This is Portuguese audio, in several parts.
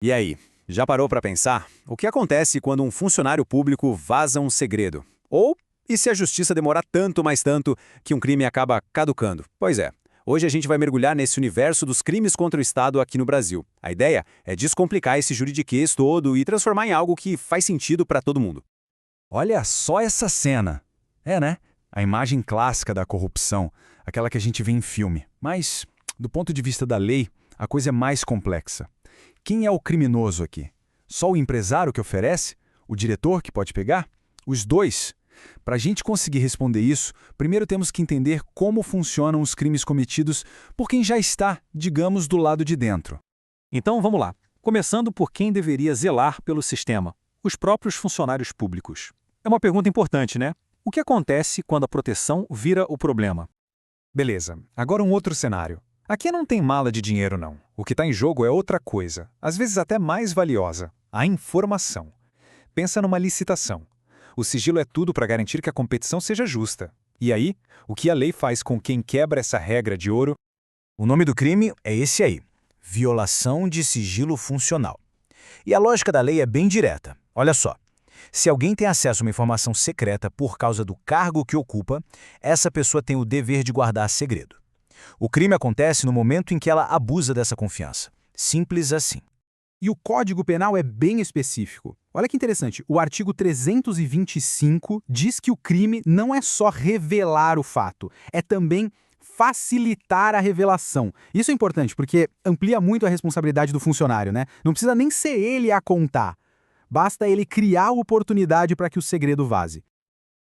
E aí, já parou para pensar o que acontece quando um funcionário público vaza um segredo? Ou e se a justiça demorar tanto, mais tanto, que um crime acaba caducando? Pois é, hoje a gente vai mergulhar nesse universo dos crimes contra o Estado aqui no Brasil. A ideia é descomplicar esse juridiquês todo e transformar em algo que faz sentido para todo mundo. Olha só essa cena. É, né? A imagem clássica da corrupção, aquela que a gente vê em filme. Mas, do ponto de vista da lei, a coisa é mais complexa. Quem é o criminoso aqui? Só o empresário que oferece? O diretor que pode pegar? Os dois? Para a gente conseguir responder isso, primeiro temos que entender como funcionam os crimes cometidos por quem já está, digamos, do lado de dentro. Então vamos lá. Começando por quem deveria zelar pelo sistema: os próprios funcionários públicos. É uma pergunta importante, né? O que acontece quando a proteção vira o problema? Beleza, agora um outro cenário. Aqui não tem mala de dinheiro, não. O que está em jogo é outra coisa, às vezes até mais valiosa: a informação. Pensa numa licitação. O sigilo é tudo para garantir que a competição seja justa. E aí, o que a lei faz com quem quebra essa regra de ouro? O nome do crime é esse aí: violação de sigilo funcional. E a lógica da lei é bem direta. Olha só. Se alguém tem acesso a uma informação secreta por causa do cargo que ocupa, essa pessoa tem o dever de guardar segredo. O crime acontece no momento em que ela abusa dessa confiança. Simples assim. E o Código Penal é bem específico. Olha que interessante, o artigo 325 diz que o crime não é só revelar o fato, é também facilitar a revelação. Isso é importante porque amplia muito a responsabilidade do funcionário, né? Não precisa nem ser ele a contar. Basta ele criar a oportunidade para que o segredo vaze.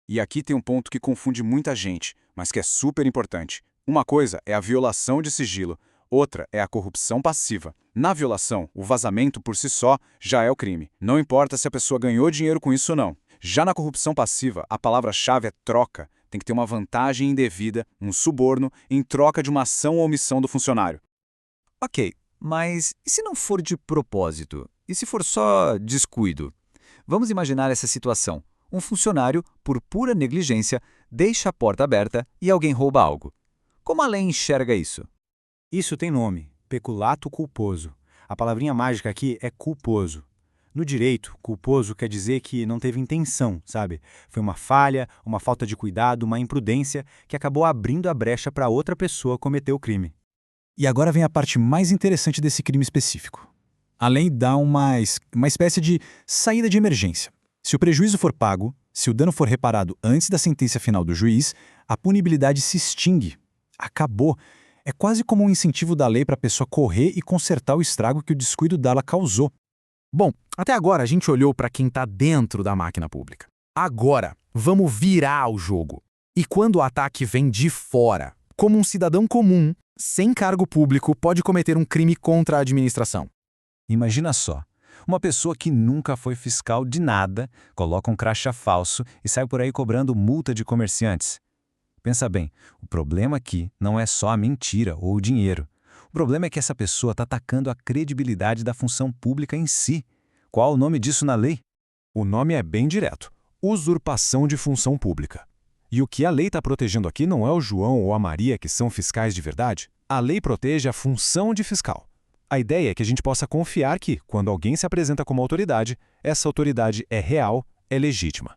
E aqui tem um ponto que confunde muita gente, mas que é super importante. Uma coisa é a violação de sigilo, outra é a corrupção passiva. Na violação, o vazamento por si só já é o crime. Não importa se a pessoa ganhou dinheiro com isso ou não. Já na corrupção passiva, a palavra-chave é troca. Tem que ter uma vantagem indevida, um suborno, em troca de uma ação ou omissão do funcionário. Ok, mas e se não for de propósito? E se for só descuido? Vamos imaginar essa situação. Um funcionário, por pura negligência, deixa a porta aberta e alguém rouba algo. Como a lei enxerga isso? Isso tem nome: peculato culposo. A palavrinha mágica aqui é culposo. No direito, culposo quer dizer que não teve intenção, sabe? Foi uma falha, uma falta de cuidado, uma imprudência que acabou abrindo a brecha para outra pessoa cometer o crime. E agora vem a parte mais interessante desse crime específico. A lei dá uma espécie de saída de emergência. Se o prejuízo for pago, se o dano for reparado antes da sentença final do juiz, a punibilidade se extingue. Acabou. É quase como um incentivo da lei para a pessoa correr e consertar o estrago que o descuido dela causou. Bom, até agora a gente olhou para quem está dentro da máquina pública. Agora, vamos virar o jogo. E quando o ataque vem de fora, como um cidadão comum, sem cargo público, pode cometer um crime contra a administração? Imagina só, uma pessoa que nunca foi fiscal de nada, coloca um crachá falso e sai por aí cobrando multa de comerciantes. Pensa bem, o problema aqui não é só a mentira ou o dinheiro. O problema é que essa pessoa está atacando a credibilidade da função pública em si. Qual o nome disso na lei? O nome é bem direto: usurpação de função pública. E o que a lei está protegendo aqui não é o João ou a Maria que são fiscais de verdade. A lei protege a função de fiscal. A ideia é que a gente possa confiar que, quando alguém se apresenta como autoridade, essa autoridade é real, é legítima.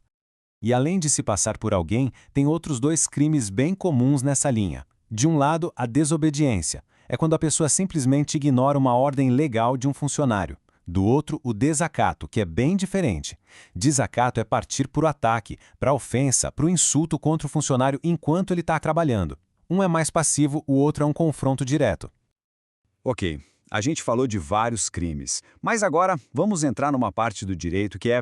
E além de se passar por alguém, tem outros dois crimes bem comuns nessa linha. De um lado, a desobediência. É quando a pessoa simplesmente ignora uma ordem legal de um funcionário. Do outro, o desacato, que é bem diferente. Desacato é partir para o ataque, para a ofensa, para o insulto contra o funcionário enquanto ele está trabalhando. Um é mais passivo, o outro é um confronto direto. Ok, a gente falou de vários crimes, mas agora vamos entrar numa parte do direito que é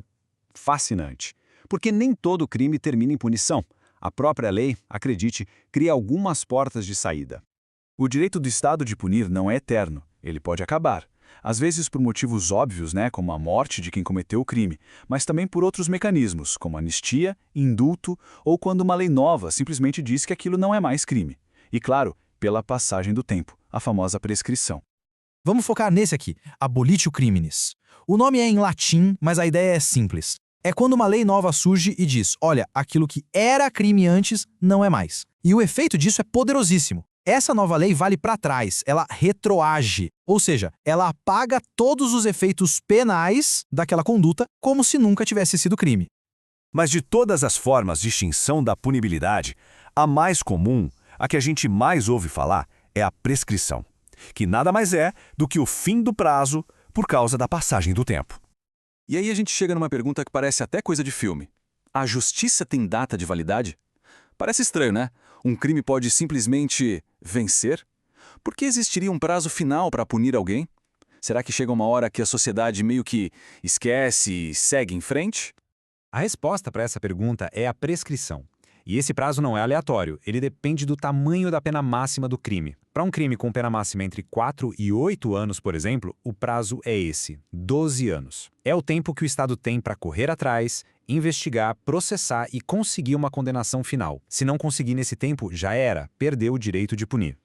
fascinante. Porque nem todo crime termina em punição. A própria lei, acredite, cria algumas portas de saída. O direito do Estado de punir não é eterno, ele pode acabar. Às vezes por motivos óbvios, como a morte de quem cometeu o crime, mas também por outros mecanismos, como anistia, indulto ou quando uma lei nova simplesmente diz que aquilo não é mais crime. E claro, pela passagem do tempo, a famosa prescrição. Vamos focar nesse aqui, abolitio criminis. O nome é em latim, mas a ideia é simples. É quando uma lei nova surge e diz: olha, aquilo que era crime antes não é mais. E o efeito disso é poderosíssimo. Essa nova lei vale para trás, ela retroage, ou seja, ela apaga todos os efeitos penais daquela conduta como se nunca tivesse sido crime. Mas de todas as formas de extinção da punibilidade, a mais comum, a que a gente mais ouve falar, é a prescrição, que nada mais é do que o fim do prazo por causa da passagem do tempo. E aí a gente chega numa pergunta que parece até coisa de filme. A justiça tem data de validade? Parece estranho, né? Um crime pode simplesmente vencer? Por que existiria um prazo final para punir alguém? Será que chega uma hora que a sociedade meio que esquece e segue em frente? A resposta para essa pergunta é a prescrição. E esse prazo não é aleatório, ele depende do tamanho da pena máxima do crime. Para um crime com pena máxima entre 4 e 8 anos, por exemplo, o prazo é esse, 12 anos. É o tempo que o Estado tem para correr atrás, investigar, processar e conseguir uma condenação final. Se não conseguir nesse tempo, já era, perdeu o direito de punir.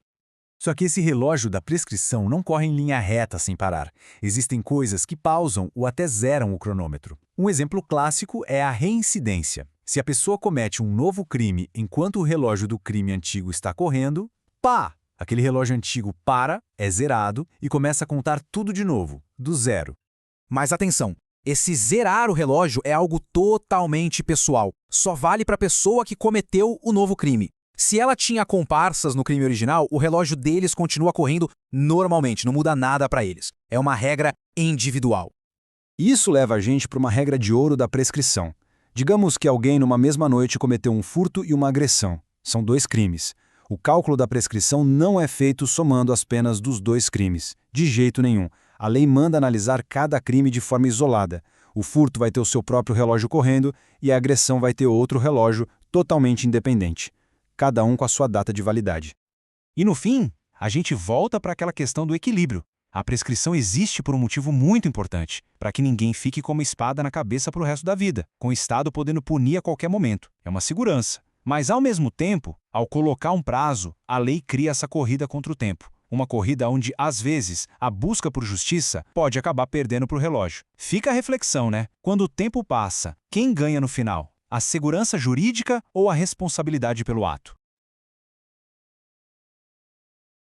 Só que esse relógio da prescrição não corre em linha reta sem parar. Existem coisas que pausam ou até zeram o cronômetro. Um exemplo clássico é a reincidência. Se a pessoa comete um novo crime enquanto o relógio do crime antigo está correndo, pá! Aquele relógio antigo para, é zerado e começa a contar tudo de novo, do zero. Mas atenção, esse zerar o relógio é algo totalmente pessoal. Só vale para a pessoa que cometeu o novo crime. Se ela tinha comparsas no crime original, o relógio deles continua correndo normalmente, não muda nada para eles. É uma regra individual. Isso leva a gente para uma regra de ouro da prescrição. Digamos que alguém numa mesma noite cometeu um furto e uma agressão. São 2 crimes. O cálculo da prescrição não é feito somando as penas dos 2 crimes. De jeito nenhum. A lei manda analisar cada crime de forma isolada. O furto vai ter o seu próprio relógio correndo e a agressão vai ter outro relógio totalmente independente. Cada um com a sua data de validade. E no fim, a gente volta para aquela questão do equilíbrio. A prescrição existe por um motivo muito importante, para que ninguém fique com uma espada na cabeça para o resto da vida, com o Estado podendo punir a qualquer momento. É uma segurança. Mas, ao mesmo tempo, ao colocar um prazo, a lei cria essa corrida contra o tempo. Uma corrida onde, às vezes, a busca por justiça pode acabar perdendo para o relógio. Fica a reflexão, né? Quando o tempo passa, quem ganha no final? A segurança jurídica ou a responsabilidade pelo ato?